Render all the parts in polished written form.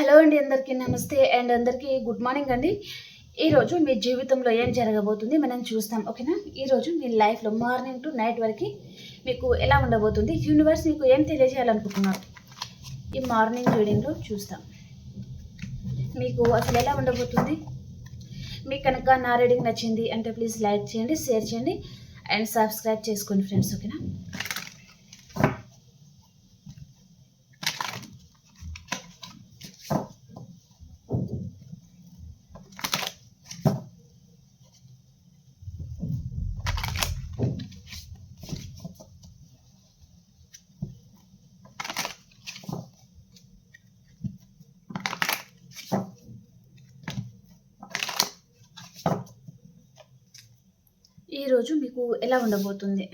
Hello అండి, అందరికీ నమస్తే అండ్ అందరికీ గుడ్ మార్నింగ్ అండి. ఈరోజు మీ జీవితంలో ఏం జరగబోతుంది మనం చూస్తాం, ఓకేనా? ఈరోజు మీ లైఫ్లో మార్నింగ్ టు నైట్ వరకు మీకు ఎలా ఉండబోతుంది, యూనివర్స్ మీకు ఏం తెలియజేయాలనుకుంటున్నారు, ఈ మార్నింగ్ రీడింగ్లో చూస్తాం. మీకు అసలు ఎలా ఉండబోతుంది. మీకు కనుక నా రీడింగ్ నచ్చింది అంటే ప్లీజ్ లైక్ చేయండి, షేర్ చేయండి అండ్ సబ్స్క్రైబ్ చేసుకోండి ఫ్రెండ్స్, ఓకేనా? ఈరోజు మీకు ఎలా ఉండబోతుంది.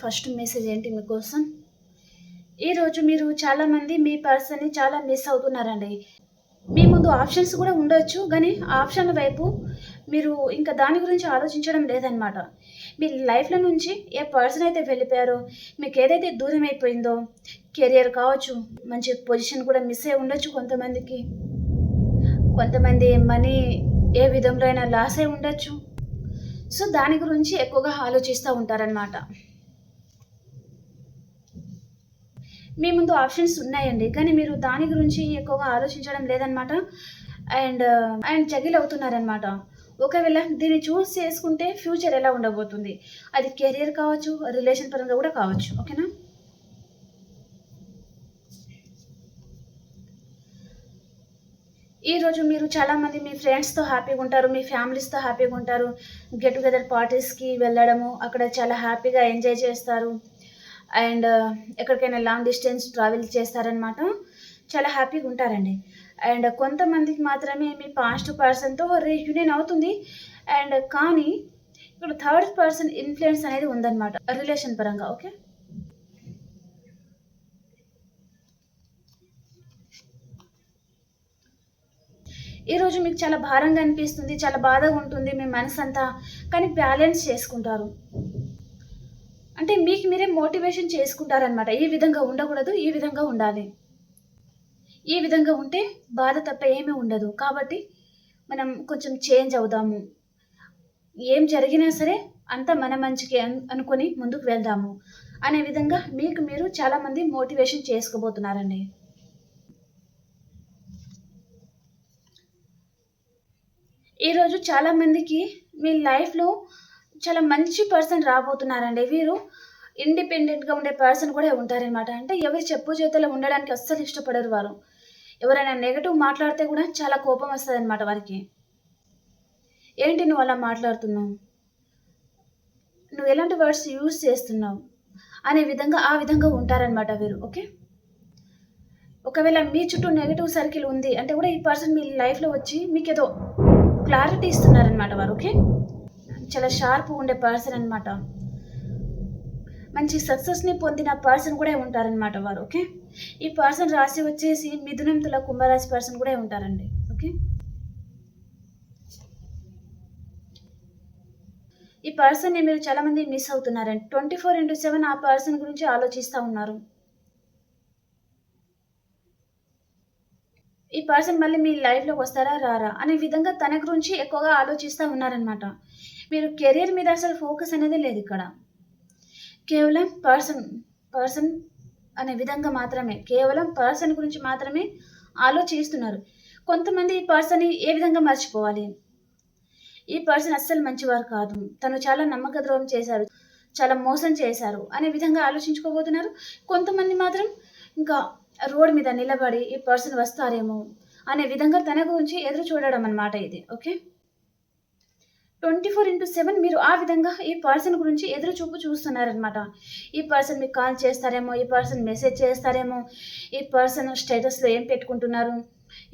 ఫస్ట్ మెసేజ్ ఏంటి మీకోసం? ఈరోజు మీరు చాలామంది మీ పర్సన్ని చాలా మిస్ అవుతున్నారండి. మీ ముందు ఆప్షన్స్ కూడా ఉండొచ్చు, కానీ ఆప్షన్ల వైపు మీరు ఇంకా దాని గురించి ఆలోచించడం లేదనమాట. మీ లైఫ్లో నుంచి ఏ పర్సన్ అయితే వెళ్ళిపోయారో, మీకు ఏదైతే దూరం అయిపోయిందో, కెరియర్ కావచ్చు, మంచి పొజిషన్ కూడా మిస్ అయి ఉండొచ్చు కొంతమందికి. కొంతమంది మనీ ఏ విధంలో అయినా లాస్ అయి ఉండొచ్చు. సో దాని గురించి ఎక్కువగా ఆలోచిస్తూ ఉంటారనమాట. మీ ముందు ఆప్షన్స్ ఉన్నాయండి, కానీ మీరు దాని గురించి ఎక్కువగా ఆలోచించడం లేదనమాట. అండ్ జగిల్ అవుతున్నారనమాట. ఒకవేళ దీన్ని చూస్ చేసుకుంటే ఫ్యూచర్ ఎలా ఉండబోతుంది, అది కెరియర్ కావచ్చు, రిలేషన్ పరంగా కూడా కావచ్చు, ఓకేనా? ఈరోజు మీరు చాలామంది మీ ఫ్రెండ్స్తో హ్యాపీగా ఉంటారు, మీ ఫ్యామిలీస్తో హ్యాపీగా ఉంటారు. గెట్ టుగెదర్ పార్టీస్కి వెళ్ళడము, అక్కడ చాలా హ్యాపీగా ఎంజాయ్ చేస్తారు. అండ్ ఎక్కడికైనా లాంగ్ డిస్టెన్స్ ట్రావెల్ చేస్తారనమాట. చాలా హ్యాపీగా ఉంటారండి. అండ్ కొంతమందికి మాత్రమే మీ పాస్ట్ పర్సన్తో రీయూనియన్ అవుతుంది. అండ్ కానీ ఇక్కడ థర్డ్ పర్సన్ ఇన్ఫ్లుయెన్స్ అనేది ఉందన్నమాట రిలేషన్ పరంగా, ఓకే? ఈరోజు మీకు చాలా భారంగా అనిపిస్తుంది, చాలా బాధగా ఉంటుంది మీ మనసు అంతా, కానీ బ్యాలెన్స్ చేసుకుంటారు. అంటే మీకు మీరే మోటివేషన్ చేసుకుంటారనమాట. ఈ విధంగా ఉండకూడదు, ఈ విధంగా ఉండాలి, ఈ విధంగా ఉంటే బాధ తప్ప ఏమీ ఉండదు. కాబట్టి మనం కొంచెం చేంజ్ అవుదాము, ఏం జరిగినా సరే అంతా మన మంచికి అనుకొని ముందుకు వెళ్దాము అనే విధంగా మీకు మీరు చాలామంది మోటివేషన్ చేసుకోబోతున్నారండి. ఈరోజు చాలామందికి మీ లైఫ్లో చాలా మంచి పర్సన్ రాబోతున్నారండి. వీరు ఇండిపెండెంట్గా ఉండే పర్సన్ కూడా ఉంటారనమాట. అంటే ఎవరి చెప్పు చేతుల్లో ఉండడానికి అస్సలు ఇష్టపడరు వారు. ఎవరైనా నెగటివ్ మాట్లాడితే కూడా చాలా కోపం వస్తుంది అనమాట వారికి. ఏంటి నువ్వు అలా మాట్లాడుతున్నావు, నువ్వు ఎలాంటి వర్డ్స్ యూజ్ చేస్తున్నావు అనే విధంగా ఆ విధంగా ఉంటారనమాట వీరు, ఓకే? ఒకవేళ మీ చుట్టూ నెగటివ్ సర్కిల్ ఉంది అంటే కూడా ఈ పర్సన్ మీ లైఫ్లో వచ్చి మీకు ఏదో క్లారిటీ ఇస్తున్నారనమాట వారు, ఓకే? చాలా షార్ప్గా ఉండే పర్సన్ అనమాట. మంచి సక్సెస్ని పొందిన పర్సన్ కూడా ఉంటారనమాట వారు, ఓకే? ఈ పర్సన్ రాశి వచ్చేసి మిథునం, తుల, కుంభరాశి పర్సన్ కూడా ఉంటారండి, ఓకే? ఈ పర్సన్ని మీరు చాలామంది మిస్ అవుతున్నారండి. 24/7 ఆ పర్సన్ గురించి ఆలోచిస్తూ ఉన్నారు. ఈ పర్సన్ మళ్ళీ మీ లైఫ్లోకి వస్తారా రారా అనే విధంగా తన గురించి ఎక్కువగా ఆలోచిస్తూ ఉన్నారనమాట. మీరు కెరీర్ మీద అసలు ఫోకస్ అనేది లేదు ఇక్కడ. కేవలం పర్సన్ అనే విధంగా మాత్రమే, కేవలం పర్సన్ గురించి మాత్రమే ఆలోచిస్తున్నారు. కొంతమంది ఈ పర్సన్ని ఏ విధంగా మర్చిపోవాలి, ఈ పర్సన్ అస్సలు మంచివారు కాదు, తను చాలా నమ్మక ద్రోహం చేశారు, చాలా మోసం చేశారు అనే విధంగా ఆలోచించుకోబోతున్నారు. కొంతమంది మాత్రం ఇంకా రోడ్ మీద నిలబడి ఈ పర్సన్ వస్తారేమో అనే విధంగా తన గురించి ఎదురు చూడడం అన్నమాట ఇది, ఓకే? 24/7 మీరు ఆ విధంగా ఈ పర్సన్ గురించి ఎదురు చూపు చూస్తున్నారనమాట. ఈ పర్సన్ మీకు కాల్ చేస్తారేమో, ఈ పర్సన్ మెసేజ్ చేస్తారేమో, ఈ పర్సన్ స్టేటస్లో ఏం పెట్టుకుంటున్నారు,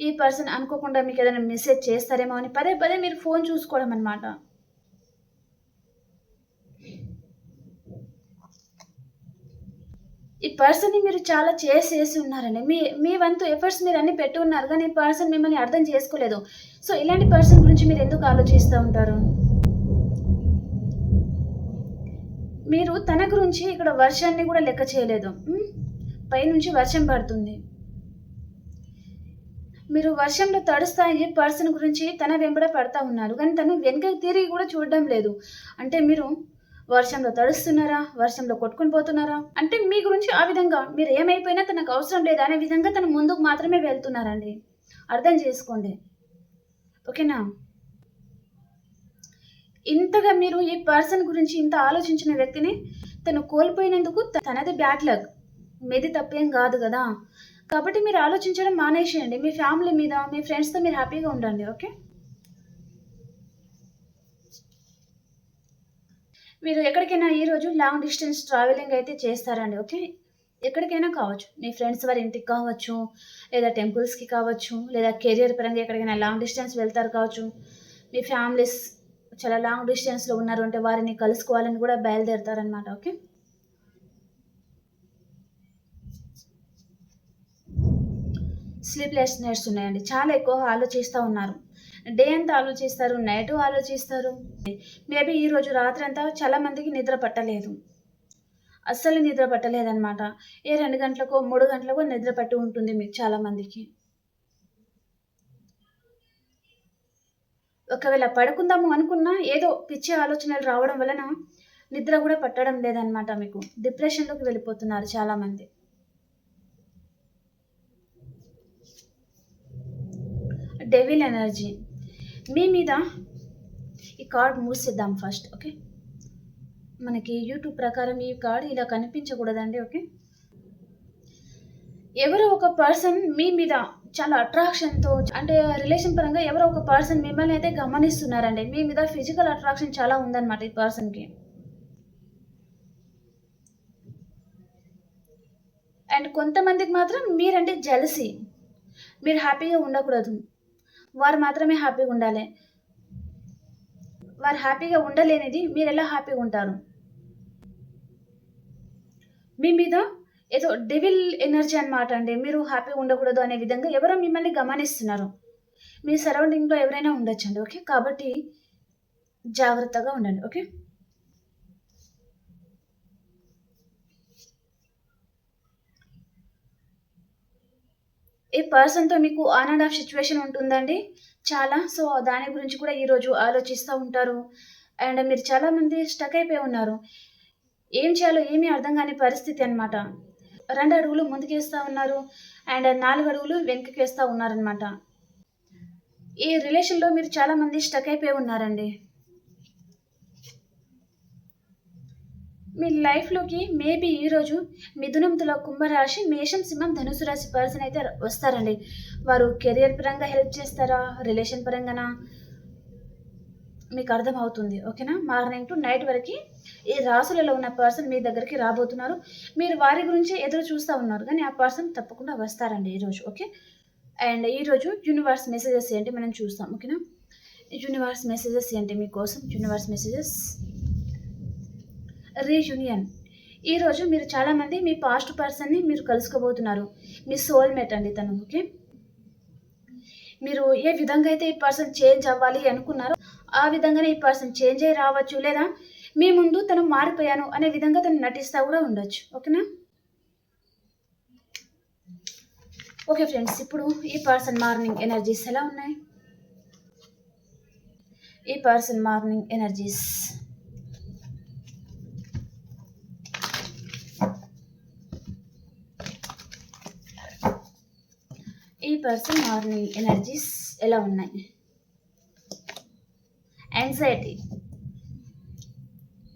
ఈ పర్సన్ అనుకోకుండా మీకు ఏదైనా మెసేజ్ చేస్తారేమో అని పదే పదే మీరు ఫోన్ చూసుకోవడం అనమాట. ఈ పర్సన్‌ని మీరు చాలా చేసి ఉన్నారండి. మీ మీ వంతు ఎఫర్ట్స్ మీరన్నీ పెట్టి ఉన్నారు. కానీ ఈ పర్సన్ మిమ్మల్ని అర్థం చేసుకోలేదు. సో, ఇలాంటి పర్సన్ గురించి మీరెందుకు ఆలోచిస్తా ఉంటారు? మీరు తన గురించి ఇక్కడ వర్షాన్ని గూడా లెక్క చేయలేదు. పైనుంచి వర్షం పడుతుంది. మీరు వర్షంలో తడుస్తా ఈ పర్సన్ గురించి తన వెంబడ పడతా ఉన్నారు. కానీ తను వెనకకి తిరిగి కూడా చూడడం లేదు. అంటే మీరు వర్షంలో తడుస్తున్నారా? వర్షంలో కొట్టుకొని పోతున్నారా? అంటే మీ గురించి ఆ విధంగా మీరు ఏమైపోయినా తనకు అవసరం లేదు అనే విధంగా తను ముందుకు మాత్రమే వెళ్తున్నారండి. అర్థం చేసుకోండి. ఓకేనా? ఇంతగా మీరు ఈ పర్సన్ గురించి ఇంత ఆలోచించిన వ్యక్తిని తను కోల్పోయినందుకు తనది బ్యాడ్ లక్. మీది తప్పేం కాదు గదా! కాబట్టి మీరు ఆలోచించడం మానేసేయండి. మీ ఫ్యామిలీ మీద, మీ ఫ్రెండ్స్‌తో మీరు హ్యాపీగా ఉండండి. ఓకే? మీరు ఎక్కడికైనా ఈరోజు లాంగ్ డిస్టెన్స్ ట్రావెలింగ్ అయితే చేస్తారండి. ఓకే? ఎక్కడికైనా కావచ్చు. మీ ఫ్రెండ్స్ వారి ఇంటికి కావచ్చు, లేదా టెంపుల్స్‌కి కావచ్చు, లేదా కెరియర్ పరంగా ఎక్కడికైనా లాంగ్ డిస్టెన్స్ వెళ్తారు కావచ్చు. మీ ఫ్యామిలీస్ చాలా లాంగ్ డిస్టెన్స్‌లో ఉన్నారు అంటే వారిని కలుసుకోవాలని కూడా బయలుదేరుతారనమాట. ఓకే? స్లీప్‌లెస్ నైట్స్ ఉన్నాయండి. చాలా ఎక్కువగా ఆలోచిస్తా ఉన్నారు. డే అంతా ఆలోచిస్తారు, నైటు ఆలోచిస్తారు. మేబీ ఈరోజు రాత్రంతా చాలా మందికి నిద్ర పట్టలేదు. అస్సలు నిద్ర పట్టలేదనమాట. ఏ 2 గంటలకో, 3 గంటలకో నిద్ర పట్టి ఉంటుంది మీకు చాలా మందికి. ఒకవేళ పడుకుందాము అనుకున్నా ఏదో పిచ్చి ఆలోచనలు రావడం వలన నిద్ర గూడా పట్టడం లేదనమాట మీకు. డిప్రెషన్‌లోకి వెళ్ళిపోతున్నారు చాలామంది. Devil energy. మీ మీద ఈ కార్డ్ మూసేద్దాం ఫస్ట్. ఓకే? మనకి యూట్యూబ్ ప్రకారం ఈ కార్డ్ ఇలా కనిపించకూడదండి. ఓకే? ఎవరో ఒక పర్సన్ మీ మీద చాలా అట్రాక్షన్‌తో అంటే రిలేషన్ పరంగా ఎవరో ఒక పర్సన్ మిమ్మల్ని అయితే గమనిస్తున్నారండి. మీ మీద ఫిజికల్ అట్రాక్షన్ చాలా ఉందన్నమాట ఈ పర్సన్‌కి. అండ్ కొంతమందికి మాత్రం మీరంటే జెలసీ. మీరు హ్యాపీగా ఉండకూడదు. వారు మాత్రమే హ్యాపీగా ఉండాలి. వారు హ్యాపీగా ఉండలేనిది మీరెలా హ్యాపీగా ఉంటారు? మీ మీద ఏదో డెవిల్ ఎనర్జీ అన్నమాట అండి. మీరు హ్యాపీగా ఉండకూడదు అనే విధంగా ఎవరో మిమ్మల్ని గమనిస్తున్నారు. మీ సరౌండింగ్‌లో ఎవరైనా ఉండొచ్చండి. ఓకే? కాబట్టి జాగ్రత్తగా ఉండండి. ఓకే? ఈ పర్సన్‌తో మీకు ఆన్ అండ్ ఆఫ్ సిట్యుయేషన్ ఉంటుందండి చాలా. సో, దాని గురించి కూడా ఈరోజు ఆలోచిస్తా ఉంటారు. అండ్ మీరు చాలామంది స్టక్ అయిపోయి ఉన్నారు. ఏం చేయాలో ఏమీ అర్థం కాని పరిస్థితి అన్నమాట. 2 అడుగులు ముందుకేస్తా ఉన్నారు. అండ్ 4 అడుగులు వెనక్కికేస్తా ఉన్నారనమాట. ఈ రిలేషన్‌లో మీరు చాలామంది స్టక్ అయిపోయి ఉన్నారండి. మీ లైఫ్‌లోకి మేబీ ఈరోజు మిథునం, తుల, కుంభరాశి, మేషం, సింహం, ధనుసు రాశి పర్సన్ అయితే వస్తారండి. వారు కెరియర్ పరంగా హెల్ప్ చేస్తారా? రిలేషన్ పరంగానా? మీకు అర్థమవుతుంది. ఓకేనా? మార్నింగ్ టు నైట్ వరకి ఈ రాశులలో ఉన్న పర్సన్ మీ దగ్గరికి రాబోతున్నారు. మీరు వారి గురించే ఎదురు చూస్తా ఉన్నారు. కానీ ఆ పర్సన్ తప్పకుండా వస్తారండి ఈరోజు. ఓకే? అండ్ ఈరోజు యూనివర్స్ మెసేజెస్ ఏంటి మనం చూస్తాం. ఓకేనా? యూనివర్స్ మెసేజెస్ ఏంటి మీకోసం? Universe messages reunion. ఈరోజు మీరు చాలామంది మీ పాస్ట్ పర్సన్‌ని మీరు కలుసుకోబోతున్నారు. మీ సోల్‌మేట్ అండి తను. ఓకే? మీరు ఏ విధంగా అయితే ఈ పర్సన్ చేంజ్ అవ్వాలి అనుకున్నారో, ఆ విధంగానే ఈ పర్సన్ చేంజ్ అయ్యి రావచ్చు. లేదా మీ ముందు తను మారిపోయాను అనే విధంగా తను నటిస్తా కూడా ఉండొచ్చు. ఓకేనా? Okay friends. ఇప్పుడు ఈ పర్సన్ మార్నింగ్ ఎనర్జీస్ ఎలా ఉన్నాయి? ఈ పర్సన్ మార్నింగ్ ఎనర్జీస్ ఈ పర్సన్ మార్నింగ్ ఎనర్జీస్ ఎలా ఉన్నాయి? యాంగ్జైటీ,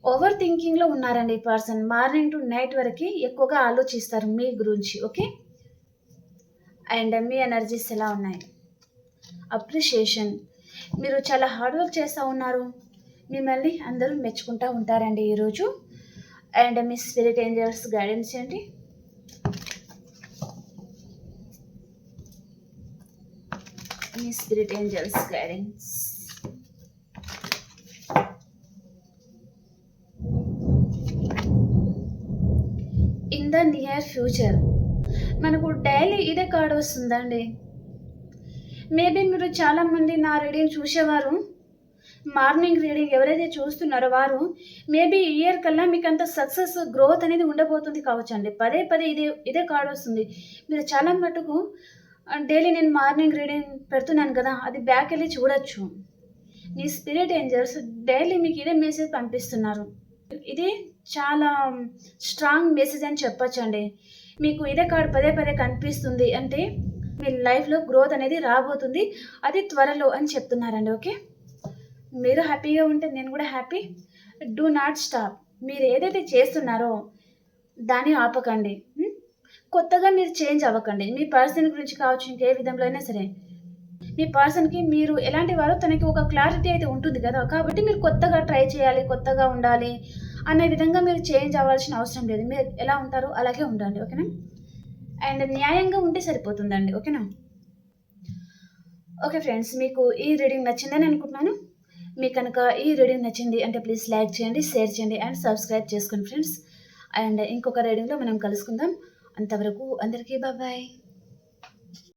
ఓవర్ థింకింగ్‌లో ఉన్నారండి ఈ పర్సన్. మార్నింగ్ టు నైట్ వరకి ఎక్కువగా ఆలోచిస్తారు మీ గురించి. ఓకే? అండ్ మీ ఎనర్జీస్ ఎలా ఉన్నాయి? అప్రిషియేషన్, మీరు చాలా హార్డ్ వర్క్ చేస్తూ ఉన్నారు. మిమ్మల్ని అందరూ మెచ్చుకుంటూ ఉంటారండి ఈరోజు. అండ్ మీ స్పిరిట్ ఏంజెల్స్ గైడెన్స్ ఏంటి? మీ spirit angels guidance. In the near near future మనకు డైలీ ఇదే కార్డ్ వస్తుందండి. మేబీ మీరు చాలామంది నా రీడింగ్ చూసేవారు, మార్నింగ్ రీడింగ్ ఎవరైతే చూస్తున్నారో వారు మేబీ ఈ ఇయర్ కల్లా మీకు అంత సక్సెస్ గ్రోత్ అనేది ఉండబోతుంది కావచ్చండి. పదే పదే ఇదే కార్డ్ వస్తుంది. మీరు చాలా మటుకు డైలీ నేను మార్నింగ్ రీడింగ్ పెడుతున్నాను కదా, అది బ్యాక్ వెళ్ళి చూడొచ్చు. మీ స్పిరిట్ ఏంజల్స్ డైలీ మీకు ఇదే మెసేజ్ పంపిస్తున్నారు. ఇది చాలా స్ట్రాంగ్ మెసేజ్ అని చెప్పొచ్చండి. మీకు ఇదే కార్డ్ పదే పదే కనిపిస్తుంది అంటే మీ లైఫ్లో గ్రోత్ అనేది రాబోతుంది, అది త్వరలో అని చెప్తున్నారండి. ఓకే, మీరు హ్యాపీగా ఉంటే నేను కూడా హ్యాపీ. Do not stop. మీరు ఏదైతే చేస్తున్నారో దాన్ని ఆపకండి. కొత్తగా మీరు చేంజ్ అవ్వకండి. మీ పర్సన్ గురించి కావచ్చు, ఇంకే విధంలో అయినా సరే మీ పర్సన్కి మీరు ఎలాంటి వారో తనకి ఒక క్లారిటీ అయితే ఉంటుంది కదా, కాబట్టి మీరు కొత్తగా ట్రై చేయాలి, కొత్తగా ఉండాలి అనే విధంగా మీరు చేంజ్ అవ్వాల్సిన అవసరం లేదు. మీరు ఎలా ఉంటారో అలాగే ఉండండి. ఓకేనా, అండ్ న్యాయంగా ఉంటే సరిపోతుందండి. ఓకేనా. ఓకే ఫ్రెండ్స్, మీకు ఈ రీడింగ్ నచ్చిందని అనుకుంటున్నాను. మీకు కనుక ఈ రీడింగ్ నచ్చింది అంటే ప్లీజ్ లైక్ చేయండి, షేర్ చేయండి అండ్ సబ్స్క్రైబ్ చేసుకోండి ఫ్రెండ్స్. అండ్ ఇంకొక రీడింగ్లో మనం కలుసుకుందాం. అంతవరకు అందరికీ బాయ్.